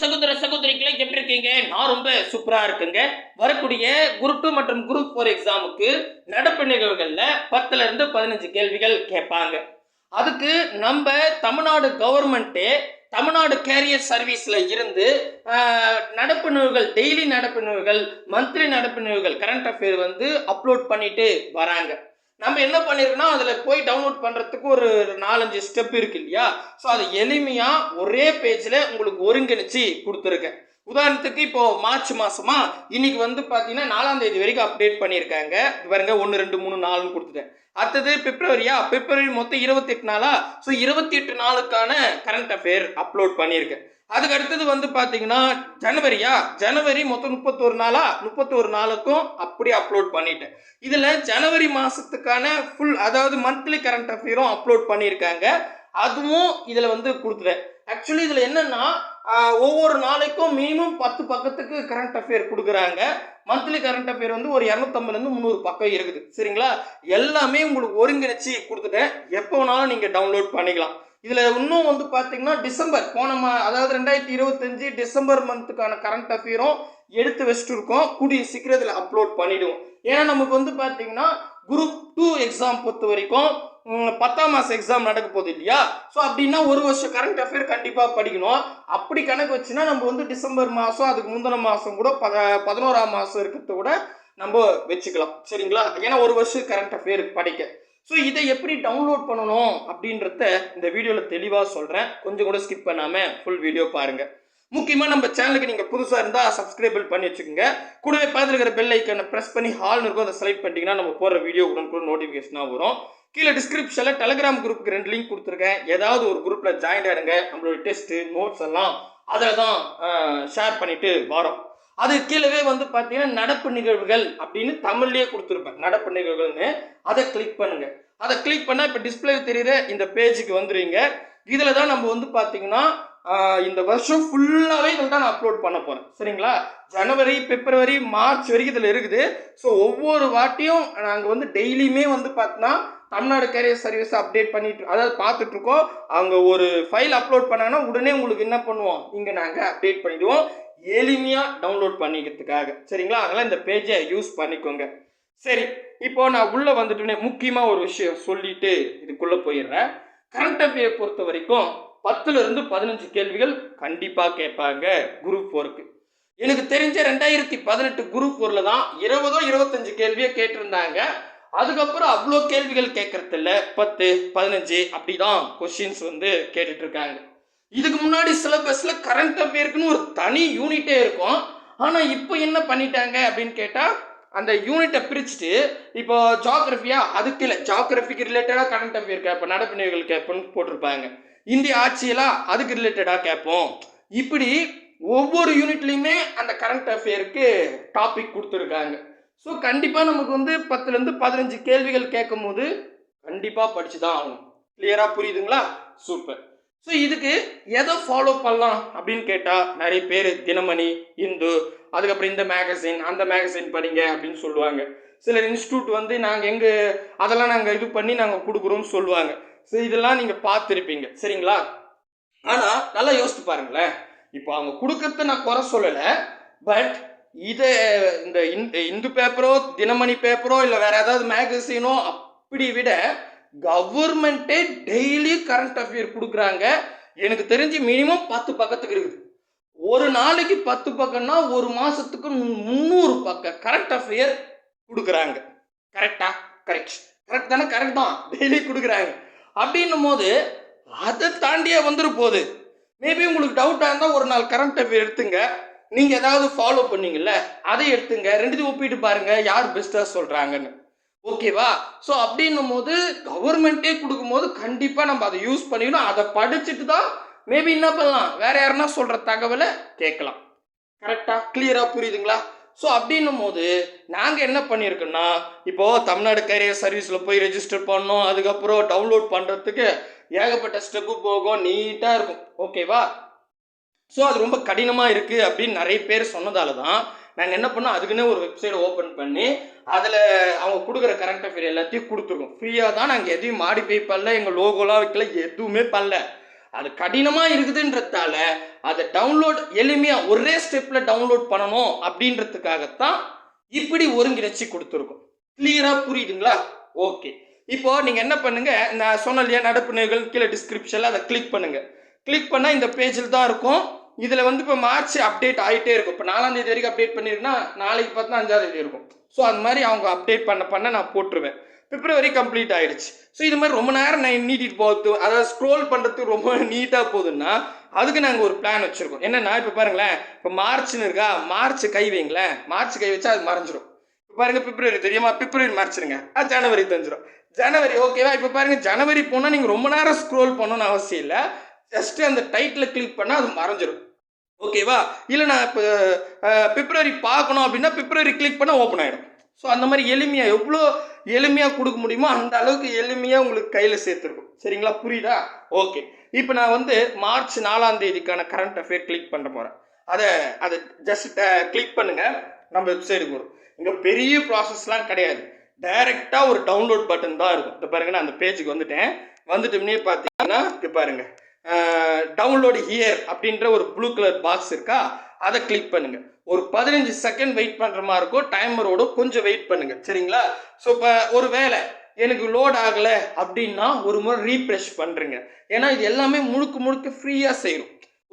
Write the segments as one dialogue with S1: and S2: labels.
S1: சகோதர சகோதரிகளை எப்படி இருக்கீங்க? நான் ரொம்ப சூப்பரா இருக்குங்க. வரக்கூடிய குரூப் 2 மற்றும் குரூப் 4 எக்ஸாமுக்கு நடப்பு நிகழ்வுகள்ல 10ல இருந்து 15 கேள்விகள் கேட்பாங்க. அதுக்கு நம்ம தமிழ்நாடு கவர்மெண்ட்டே தமிழ்நாடு கேரியர் சர்வீஸ்ல இருந்து நடப்பு நிகழ்வுகள், டெய்லி நடப்பு நிகழ்வுகள், மந்த்லி நடப்பு நிகழ்வுகள், கரண்ட் அஃபேர் வந்து அப்லோட் பண்ணிட்டு வராங்க. நம்ம என்ன பண்ணிருக்கோம்னா அதில் போய் டவுன்லோட் பண்ணுறதுக்கு ஒரு 4-5 ஸ்டெப் இருக்கு இல்லையா? ஸோ அதை எளிமையாக ஒரே பேஜில் உங்களுக்கு ஒருங்கிணைச்சு கொடுத்துருக்கேன். உதாரணத்துக்கு இப்போ மார்ச் மாசமா இன்னைக்கு வந்து பார்த்தீங்கன்னா 4ஆம் தேதி வரைக்கும் அப்டேட் பண்ணியிருக்காங்க. பாருங்க 1, 2, 3, 4 கொடுத்துட்டேன். அடுத்தது பிப்ரவரி மொத்தம் 28 நாளா? ஸோ 28 நாளுக்கான கரண்ட் அஃபேர் அப்லோட் பண்ணியிருக்கேன். அதுக்கு அடுத்தது வந்து பார்த்தீங்கன்னா ஜனவரி மொத்தம் 31 நாளா? 31 நாளுக்கும் அப்படியே அப்லோட் பண்ணிட்டேன். இதில் ஜனவரி மாதத்துக்கான ஃபுல், அதாவது மந்த்லி கரண்ட் அஃபேரும் அப்லோட் பண்ணியிருக்காங்க. அதுவும் இதில் வந்து கொடுத்துட்டேன். ஆக்சுவலி இதில் என்னன்னா ஒவ்வொரு நாளைக்கும் மினிமம் 10 பக்கத்துக்கு கரண்ட் அஃபேர் கொடுக்குறாங்க. மந்த்லி கரண்ட் அஃபேர் வந்து ஒரு 250 300 பக்கம் இருக்குது. சரிங்களா? எல்லாமே உங்களுக்கு ஒருங்கிணைச்சு கொடுத்துட்டேன். எப்போ வேணாலும் நீங்கள் டவுன்லோட் பண்ணிக்கலாம். இதில் இன்னும் வந்து பார்த்தீங்கன்னா டிசம்பர் அதாவது 2025 டிசம்பர் மந்த்துக்கான கரண்ட் அஃபேரும் எடுத்து வச்சுட்டு இருக்கோம். கூடிய சீக்கிரத்தில் அப்லோட் பண்ணிவிடுவோம். ஏன்னா நமக்கு வந்து பார்த்தீங்கன்னா குரூப் 2 எக்ஸாம் பொறுத்த வரைக்கும் 10ஆம் மாதம் எக்ஸாம் நடக்க போகுது இல்லையா? ஸோ அப்படின்னா ஒரு வருஷம் கரண்ட் அஃபேர் கண்டிப்பாக படிக்கணும். அப்படி கணக்கு வச்சுன்னா நம்ம வந்து டிசம்பர் மாதம், அதுக்கு முந்தின மாதம் கூட 11ஆம் மாதம் இருக்கிறத கூட நம்ம வச்சுக்கலாம். சரிங்களா? ஏன்னா ஒரு வருஷம் கரண்ட் அஃபேர் படிக்க. ஸோ இதை எப்படி டவுன்லோட் பண்ணணும் அப்படின்றத இந்த வீடியோவில் தெளிவாக சொல்கிறேன். கொஞ்சம் கூட ஸ்கிப் பண்ணாமல் ஃபுல் வீடியோ பாருங்கள். முக்கியமாக நம்ம சேனலுக்கு நீங்கள் புதுசாக இருந்தால் சப்ஸ்கிரைபிள் பண்ணி வச்சுக்கோங்க. கூடவே பார்த்து இருக்கிற பெல் ஐக்கனை ப்ரெஸ் பண்ணி ஹால்னு இருக்கும், அதை செலக்ட் பண்ணிட்டீங்கன்னா நம்ம போகிற வீடியோ உடனுக்குள்ள நோட்டிஃபிகேஷனாக வரும். கீழே டிஸ்கிரிப்ஷனில் டெலிகிராம் குரூப்புக்கு 2 லிங்க் கொடுத்துருக்கேன். ஏதாவது ஒரு குரூப்பில் ஜாயின் ஆகிடுங்க. நம்மளோட டெஸ்ட்டு நோட்ஸ் எல்லாம் அதில் தான் ஷேர் பண்ணிட்டு வரோம். அது கீழே வந்து பார்த்தீங்கன்னா நடப்பு நிகழ்வுகள் அப்படின்னு தமிழ்லேயே கொடுத்துருப்பேன். நடப்பு நிகழ்வுகள்னு அதை கிளிக் பண்ணுங்க. அதை கிளிக் பண்ணால் இப்போ டிஸ்பிளே தெரியுற இந்த பேஜுக்கு வந்துடுவீங்க. இதில் தான் நம்ம வந்து பார்த்தீங்கன்னா இந்த வருஷம் ஃபுல்லாகவே இதில் தான் நான் அப்லோட் பண்ண போகிறேன். சரிங்களா? ஜனவரி, பிப்ரவரி, மார்ச் வரைக்கும் இதில் இருக்குது. ஸோ ஒவ்வொரு வாட்டியும் நாங்கள் வந்து டெய்லியுமே வந்து பார்த்தீங்கன்னா தமிழ்நாடு கேரியர் சர்வீஸ் அப்டேட் பண்ணிட்டு, அதாவது பார்த்துட்ருக்கோம். அவங்க ஒரு ஃபைல் அப்லோட் பண்ணாங்கன்னா உடனே உங்களுக்கு என்ன பண்ணுவோம், இங்கே நாங்கள் அப்டேட் பண்ணிவிடுவோம், எளிமையாக டவுன்லோட் பண்ணிக்கிறதுக்காக. சரிங்களா? அதனால் இந்த பேஜை யூஸ் பண்ணிக்கோங்க. சரி, இப்போ நான் உள்ளே வந்துட்டேனே, முக்கியமாக ஒரு விஷயம் சொல்லிட்டு இதுக்குள்ளே போயிடுறேன். கரண்ட் அஃபேர் பொறுத்த வரைக்கும் 10ல இருந்து 15 கேள்விகள் கண்டிப்பாக கேட்பாங்க குரூப் 4க்கு. எனக்கு தெரிஞ்ச 2018 குரூப் 4ல் தான் 20-25 கேள்வியை கேட்டிருந்தாங்க. அதுக்கப்புறம் அவ்வளோ கேள்விகள் கேட்கறது இல்லை. 10, 15 அப்படி தான் கொஸ்டின்ஸ் வந்து கேட்டுட்டு இருக்காங்க. இதுக்கு முன்னாடி சிலபஸில் கரண்ட் அஃபேருக்குன்னு ஒரு தனி யூனிட்டே இருக்கும். ஆனால் இப்போ என்ன பண்ணிட்டாங்க அப்படின்னு கேட்டால், அந்த யூனிட்டை பிரிச்சுட்டு இப்போ அதுக்கு இல்லை, ஜாகிரபிக்கு ரிலேட்டடாக கரண்ட் அஃபேர் கேட்போம், நடப்பு நிகழ்வுகள் கேட்போம்னு போட்டிருப்பாங்க. இந்திய ஆட்சியெல்லாம் அதுக்கு ரிலேட்டடாக கேட்போம். இப்படி ஒவ்வொரு யூனிட்லையுமே அந்த கரண்ட் அஃபேருக்கு டாபிக் கொடுத்துருக்காங்க. ஸோ கண்டிப்பாக நமக்கு வந்து 10லேருந்து 15 கேள்விகள் கேட்கும் போது கண்டிப்பாக படித்து தான் ஆகணும். கிளியராக புரியுதுங்களா? சூப்பர். ஸோ இதுக்கு எதை ஃபாலோ பண்ணலாம் அப்படின்னு கேட்டால், நிறைய பேர் தினமணி, இந்து, அதுக்கப்புறம் இந்த மேகசின், அந்த மேகசின் படிங்க அப்படின்னு சொல்லுவாங்க. சில இன்ஸ்டியூட் வந்து அதெல்லாம் நாங்கள் இது பண்ணி நாங்கள் கொடுக்குறோம்னு சொல்லுவாங்க. ஸோ இதெல்லாம் நீங்கள் பார்த்துருப்பீங்க. சரிங்களா? ஆனால் நல்லா யோசித்து பாருங்களேன். இப்போ அவங்க கொடுக்கறத நான் குறை சொல்லலை. பட் இதை இந்த இந்து பேப்பரோ, தினமணி பேப்பரோ, இல்லை வேற ஏதாவது மேகசினோ அப்படி விட கவர்மெண்ட்டே டெய்லி கரண்ட் அஃபேர் கொடுக்குறாங்க. எனக்கு தெரிஞ்சு மினிமம் 10 பக்கத்துக்கு இருக்குது. ஒரு நாளைக்கு 10 பக்கம்னா ஒரு மாதத்துக்கு 300 பக்கம் கரண்ட் அஃபேர் கொடுக்குறாங்க. கரெக்டா? கரெக்ட் தானே? கரெக்ட் தான், டெய்லி கொடுக்குறாங்க. அப்படின்னும் போது அதை தாண்டியே வந்துரு போகுது. மேபி உங்களுக்கு டவுட்டாக இருந்தால் ஒரு நாள் கரண்ட் அஃபேர் எடுத்துங்க. நீங்கள் ஏதாவது ஃபாலோ பண்ணீங்கல்ல, அதை எடுத்துங்க. ரெண்டுத்தையும் ஒப்பிட்டு பாருங்கள் யார் பெஸ்ட்டாக சொல்கிறாங்கன்னு. ஓகேவா? ஸோ அப்படின்னும் போது கவர்மெண்ட்டே கொடுக்கும்போது கண்டிப்பாக நம்ம அதை யூஸ் பண்ணிக்கணும். அதை படிச்சுட்டு தான் மேபி என்ன பண்ணலாம், வேற யாருன்னா சொல்கிற தகவலை கேட்கலாம். கரெக்டாக? கிளியராக புரியுதுங்களா? ஸோ அப்படின்னும் போது நாங்கள் என்ன பண்ணியிருக்கோன்னா, இப்போது தமிழ்நாடு கேரியர் சர்வீஸில் போய் ரெஜிஸ்டர் பண்ணோம், அதுக்கப்புறம் டவுன்லோட் பண்ணுறதுக்கு ஏகப்பட்ட ஸ்டெப்பு போகும், நீட்டாக இருக்கும். ஓகேவா? ஸோ அது ரொம்ப கடினமாக இருக்குது அப்படின்னு நிறைய பேர் சொன்னதால தான் நாங்கள் என்ன பண்ணோம், அதுக்குன்னே ஒரு வெப்சைட் ஓப்பன் பண்ணி அதில் அவங்க கொடுக்குற கரண்ட் அஃபேர் எல்லாத்தையும் கொடுத்துருக்கோம். ஃப்ரீயாக தான். நாங்கள் எதையும் மாடிஃபை பண்ணல, எங்கள் லோகோலாம் வைக்கல, எதுவுமே பண்ணல. அது கடினமாக இருக்குதுன்றதால அதை டவுன்லோட் எளிமையாக ஒரே ஸ்டெப்பில் டவுன்லோட் பண்ணணும் அப்படின்றதுக்காகத்தான் இப்படி ஒருங்கிணைச்சி கொடுத்துருக்கோம். கிளியராக புரியுதுங்களா? ஓகே. இப்போ நீங்கள் என்ன பண்ணுங்க, நான் சொன்ன இல்லையா நடப்பு நிகழ்வுகள் கீழே டிஸ்கிரிப்ஷனில் அதை கிளிக் பண்ணுங்க. கிளிக் பண்ணால் இந்த பேஜில் தான் இருக்கும். இதில் வந்து இப்போ மார்ச் அப்டேட் ஆகிட்டே இருக்கும். இப்போ 4ஆம் தேதி வரைக்கும் அப்டேட் பண்ணிருக்குன்னா நாளைக்கு பார்த்தா 5ஆம் தேதி இருக்கும். ஸோ அது மாதிரி அவங்க அப்டேட் பண்ண நான் போட்டுருவேன். பிப்ரவரி கம்ப்ளீட் ஆயிடுச்சு. ஸோ இது மாதிரி ரொம்ப நேரம் நான் நீட்டிட்டு போகுது, அதாவது ஸ்க்ரோல் பண்ணுறதுக்கு ரொம்ப நீட்டாக போகுதுன்னா அதுக்கு நாங்கள் ஒரு பிளான் வச்சுருக்கோம். என்னென்னா இப்போ பாருங்களேன், இப்போ மார்ச்னு இருக்கா, மார்ச் கை வைங்களேன், மார்ச் கை வச்சா அது மறைஞ்சிடும். இப்போ பாருங்கள் பிப்ரவரி தெரியுமா, பிப்ரவரி மறைச்சிருங்க, அது ஜனவரி தெரிஞ்சிடும். ஜனவரி ஓகேவா? இப்போ பாருங்கள் ஜனவரி போனால் நீங்கள் ரொம்ப நேரம் ஸ்க்ரோல் பண்ணணும்னு அவசியம் இல்லை. ஜஸ்ட்டு அந்த டைட்டில் கிளிக் பண்ணால் அது மறைஞ்சிடும். ஓகேவா? இல்லை நான் இப்போ பிப்ரவரி பார்க்கணும் அப்படின்னா பிப்ரவரி கிளிக் பண்ணால் ஓப்பன் ஆகிடும். ஸோ அந்த மாதிரி எளிமையாக எவ்வளோ எளிமையாக கொடுக்க முடியுமோ அந்த அளவுக்கு எளிமையாக உங்களுக்கு கையில் சேர்த்துருக்கும். சரிங்களா? புரியுதா? ஓகே. இப்போ நான் வந்து மார்ச் 4ஆம் தேதிக்கான கரண்ட் அஃபேர் கிளிக் பண்ண போகிறேன். அதை ஜஸ்ட் கிளிக் பண்ணுங்கள், நம்ம வெப்சைட்டுக்கு வரும். இங்கே பெரிய ப்ராசஸ்லாம் கிடையாது. டைரெக்டாக ஒரு டவுன்லோட் பட்டன் தான் இருக்கும். இப்போ பாருங்கள், நான் அந்த பேஜுக்கு வந்துட்டோம்னே பார்த்தீங்கன்னா இப்போ பாருங்கள் டவுன்லோடு ஹியர் அப்படின்ற ஒரு ப்ளூ கலர் பாக்ஸ் இருக்கா, அதை கிளிக் பண்ணுங்க. ஒரு 15 செகண்ட் வெயிட் பண்ணுற மாதிரி இருக்கும். டைமரோட கொஞ்சம் வெயிட் பண்ணுங்க. சரிங்களா? ஸோ இப்போ ஒரு வேளை எனக்கு லோட் ஆகலை அப்படின்னா ஒரு முறை ரீஃப்ரெஷ் பண்ணுறேங்க. ஏன்னா இது எல்லாமே முழுக்க ஃப்ரீயாக செய்யும்.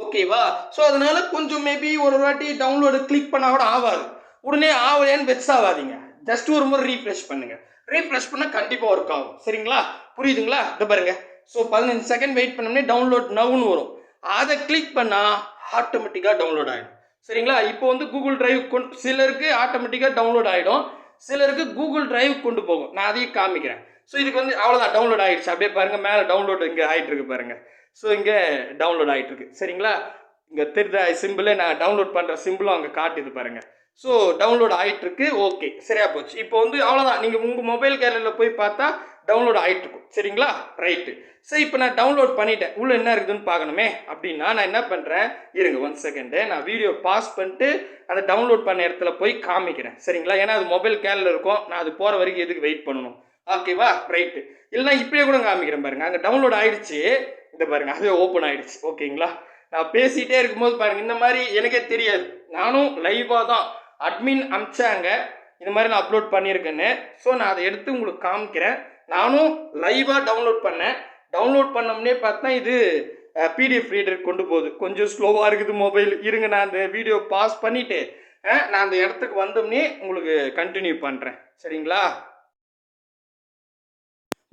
S1: ஓகேவா? ஸோ அதனால கொஞ்சம் மேபி ஒரு வாட்டி டவுன்லோடு கிளிக் பண்ணால் கூட ஆகாது. உடனே ஆகலையான்னு வெக்ஸ் ஆகாதீங்க. ஜஸ்ட் ஒரு முறை ரீஃப்ரெஷ் பண்ணுங்க. ரீஃப்ரெஷ் பண்ணால் கண்டிப்பாக ஒர்க் ஆகும். சரிங்களா? புரியுதுங்களா? இதை பாருங்க. ஸோ 15 செகண்ட் வெயிட் பண்ணோம்னே டவுன்லோட் நவுன்னு வரும். அதை கிளிக் பண்ணால் ஆட்டோமேட்டிக்காக டவுன்லோட் ஆகிடும். சரிங்களா? இப்போ வந்து கூகுள் டிரைவ் சிலருக்கு ஆட்டோமேட்டிக்காக டவுன்லோட் ஆகிடும், சிலருக்கு கூகுள் டிரைவ் கொண்டு போகும். நான் அதையும் காமிக்கிறேன். ஸோ இதுக்கு வந்து அவ்வளோதான், டவுன்லோட் ஆகிடுச்சு. அப்படியே பாருங்கள், மேலே டவுன்லோட் இங்கே ஆகிட்டு இருக்கு பாருங்கள். ஸோ இங்கே டவுன்லோட் ஆகிட்டு இருக்கு. சரிங்களா? இங்கே தெரிஞ்ச சிம்பிளே நான் டவுன்லோட் பண்ணுற சிம்பிளும் அங்கே காட்டுது பாருங்கள். ஸோ டவுன்லோட் ஆகிட்டு இருக்கு. ஓகே, சரியா போச்சு. இப்போ வந்து அவ்வளோதான், நீங்கள் உங்கள் மொபைல் கேலரியில் போய் பார்த்தா டவுன்லோட் ஆகிட்டு இருக்கும். சரிங்களா? ரைட்டு. சரி, இப்போ நான் டவுன்லோட் பண்ணிட்டேன். உள்ள என்ன இருக்குதுன்னு பார்க்கணுமே அப்படின்னா நான் என்ன பண்ணுறேன், இருங்க 1 செகண்டு, நான் வீடியோ பாஸ் பண்ணிட்டு அந்த டவுன்லோட் பண்ண இடத்துல போய் காமிக்கிறேன். சரிங்களா? ஏன்னா அது மொபைல் கேலில் இருக்கும், நான் அது போகிற வரைக்கும் எதுக்கு வெயிட் பண்ணணும்? ஓகேவா? ரைட்டு. இல்லைனா இப்படியே கூட காமிக்கிறேன் பாருங்கள். அங்கே டவுன்லோட் ஆகிடுச்சு. இந்த பாருங்கள், அதுவே ஓப்பன் ஆகிடுச்சு. ஓகேங்களா? நான் பேசிகிட்டே இருக்கும்போது பாருங்கள், இந்த மாதிரி எனக்கே தெரியாது, நானும் லைவாக தான் அட்மின் அமிச்சாங்க இந்த மாதிரி நான் அப்லோட் பண்ணியிருக்கேன்னு. ஸோ நான் அதை எடுத்து உங்களுக்கு காமிக்கிறேன். நானும் லைவாக டவுன்லோட் பண்ணேன். டவுன்லோட் பண்ணோம்னே பார்த்தா இது பிடிஎஃப் ரீடர் கொண்டு போகுது. கொஞ்சம் ஸ்லோவாக இருக்குது மொபைல். இருங்க, நான் அந்த வீடியோ பாஸ் பண்ணிவிட்டு நான் அந்த இடத்துக்கு வந்தோம்னே உங்களுக்கு கண்டினியூ பண்ணுறேன். சரிங்களா?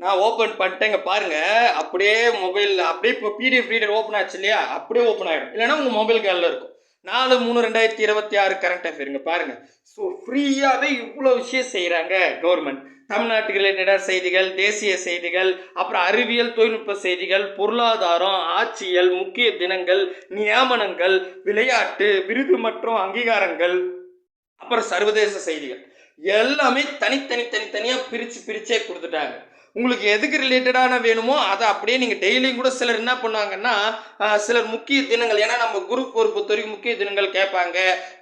S1: நான் ஓப்பன் பண்ணிட்டேங்க பாருங்கள். அப்படியே மொபைல் அப்படியே இப்போ பிடிஎஃப் ரீடர் ஓப்பன் ஆச்சு இல்லையா, அப்படியே ஓப்பன் ஆகிடும். இல்லைன்னா உங்கள் மொபைல் கேலில் இருக்கும். 4/3/2026 கரண்ட் அஃபேருங்க பாருங்கள். ஸோ ஃப்ரீயாகவே இவ்வளோ விஷயம் செய்கிறாங்க கவர்மெண்ட். தமிழ்நாட்டுக்கு ரிலேட்டடாக செய்திகள், தேசிய செய்திகள், அப்புறம் அறிவியல் தொழில்நுட்ப செய்திகள், பொருளாதாரம், ஆட்சியல், முக்கிய தினங்கள், நியமனங்கள், விளையாட்டு, விருது மற்றும் அங்கீகாரங்கள், அப்புறம் சர்வதேச செய்திகள் எல்லாமே தனித்தனியாக பிரிச்சே கொடுத்துட்டாங்க. உங்களுக்கு எதுக்கு ரிலேட்டடான வேணுமோ அதை அப்படியே நீங்கள் டெய்லியும் கூட சிலர் என்ன பண்ணுவாங்கன்னா, சிலர் முக்கிய தினங்கள், ஏன்னா நம்ம குரூப் ஒரு பொறுத்த வரைக்கும் முக்கிய தினங்கள் கேட்பாங்க,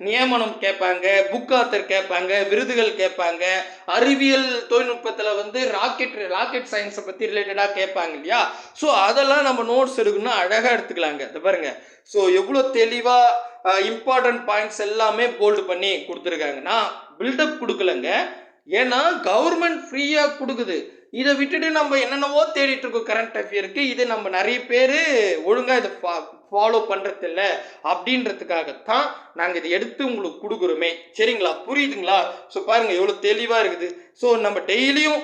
S1: நியமனம் கேட்பாங்க, புக் ஆத்தர் கேட்பாங்க, விருதுகள் கேட்பாங்க, அறிவியல் தொழில்நுட்பத்தில் வந்து ராக்கெட் சயின்ஸை பற்றி ரிலேட்டடாக கேட்பாங்க இல்லையா. ஸோ அதெல்லாம் நம்ம நோட்ஸ் எடுக்கணும்னா அழகாக எடுத்துக்கலாங்க. இது பாருங்க. ஸோ எவ்வளோ தெளிவாக இம்பார்ட்டன்ட் பாயிண்ட்ஸ் எல்லாமே போல்டு பண்ணி கொடுத்துருக்காங்க. நான் பில்டப் கொடுக்கலங்க, ஏன்னா கவர்மெண்ட் ஃப்ரீயாக கொடுக்குது. இதை விட்டுட்டு நம்ம என்னென்னவோ தேடிட்டு இருக்கோம் கரண்ட் அஃபேருக்கு. இது நம்ம நிறைய பேர் ஒழுங்காக இதை ஃபாலோ பண்ணுறதில்ல அப்படின்றதுக்காகத்தான் நாங்கள் இதை எடுத்து உங்களுக்கு கொடுக்குறோமே. சரிங்களா? புரியுதுங்களா? ஸோ பாருங்கள் எவ்வளோ தெளிவாக இருக்குது. ஸோ நம்ம டெய்லியும்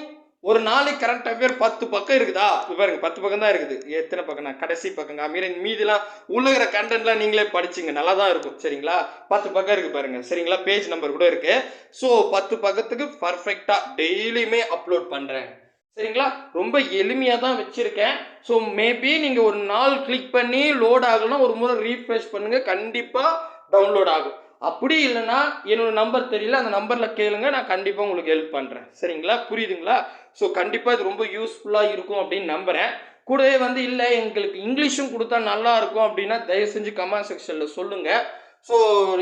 S1: ஒரு நாளைக்கு கரண்ட் அஃபேர் 10 பக்கம் இருக்குதா? பாருங்க 10 பக்கம் தான் இருக்குது. எத்தனை பக்கம் நான் கடைசி பக்கம் காமிக்கிறேன். மீதிலாம் உள்ளகிற கண்டென்ட்லாம் நீங்களே படிச்சுங்க, நல்லா தான் இருக்கும். சரிங்களா? 10 பக்கம் இருக்குது பாருங்க. சரிங்களா? பேஜ் நம்பர் கூட இருக்கு. ஸோ 10 பக்கத்துக்கு பர்ஃபெக்டாக டெய்லியுமே அப்லோட் பண்ணுறேன். சரிங்களா? ரொம்ப எளிமையாக தான் வச்சுருக்கேன். ஸோ மேபி நீங்கள் ஒரு நாள் கிளிக் பண்ணி லோட் ஆகலாம், ஒரு முறை ரீஃப்ரெஷ் பண்ணுங்கள், கண்டிப்பாக டவுன்லோட் ஆகும். அப்படி இல்லைன்னா என்னோட நம்பர் தெரியல, அந்த நம்பரில் கேளுங்க, நான் கண்டிப்பாக உங்களுக்கு ஹெல்ப் பண்ணுறேன். சரிங்களா? புரியுதுங்களா? ஸோ கண்டிப்பாக இது ரொம்ப யூஸ்ஃபுல்லாக இருக்கும் அப்படின்னு நம்புகிறேன். கூடவே வந்து இல்லை எங்களுக்கு இங்கிலீஷும் கொடுத்தா நல்லா இருக்கும் அப்படின்னா தயவு செஞ்சு கமெண்ட் செக்ஷனில் சொல்லுங்கள். ஸோ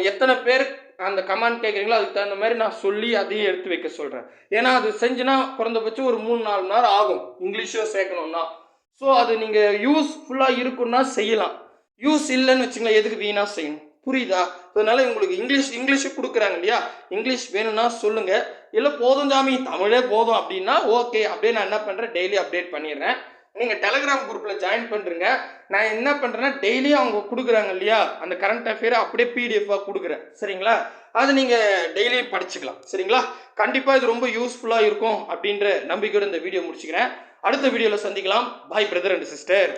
S1: எத்தனை பேர் அந்த கமெண்ட் கேட்குறீங்களோ அதுக்கு தகுந்த மாதிரி நான் சொல்லி அதையும் எடுத்து வைக்க சொல்கிறேன். ஏன்னா அது செஞ்சுனா குறைந்தபட்சம் ஒரு 3-4 மணி நேரம் ஆகும் இங்கிலீஷும் சேர்க்கணும்னா. ஸோ அது நீங்கள் யூஸ்ஃபுல்லாக இருக்குன்னா செய்யலாம். யூஸ் இல்லைன்னு வச்சுங்களேன், எதுக்கு வீணாக செய்யணும்? புரியுதா? அதனால உங்களுக்கு இங்கிலீஷு கொடுக்குறாங்க இல்லையா, இங்கிலீஷ் வேணும்னா சொல்லுங்கள். இல்லை போதும் சாமி தமிழே போதும் அப்படின்னா ஓகே, அப்படியே நான் என்ன பண்ணுறேன், டெய்லி அப்டேட் பண்ணிடுறேன். நீங்கள் டெலகிராம் குரூப்பில் ஜாயின் பண்ணுறங்க. நான் என்ன பண்ணுறேன்னா டெய்லியும் அவங்க கொடுக்குறாங்க இல்லையா, அந்த கரண்ட் அஃபேரை அப்படியே பிடிஎஃபாக கொடுக்குறேன். சரிங்களா? அது நீங்கள் டெய்லியும் படிச்சுக்கலாம். சரிங்களா? கண்டிப்பாக இது ரொம்ப யூஸ்ஃபுல்லாக இருக்கும் அப்படின்ற நம்பிக்கையோடு இந்த வீடியோ முடிச்சுக்கிறேன். அடுத்த வீடியோவில் சந்திக்கலாம். பாய் பிரதர் அண்ட் சிஸ்டர்.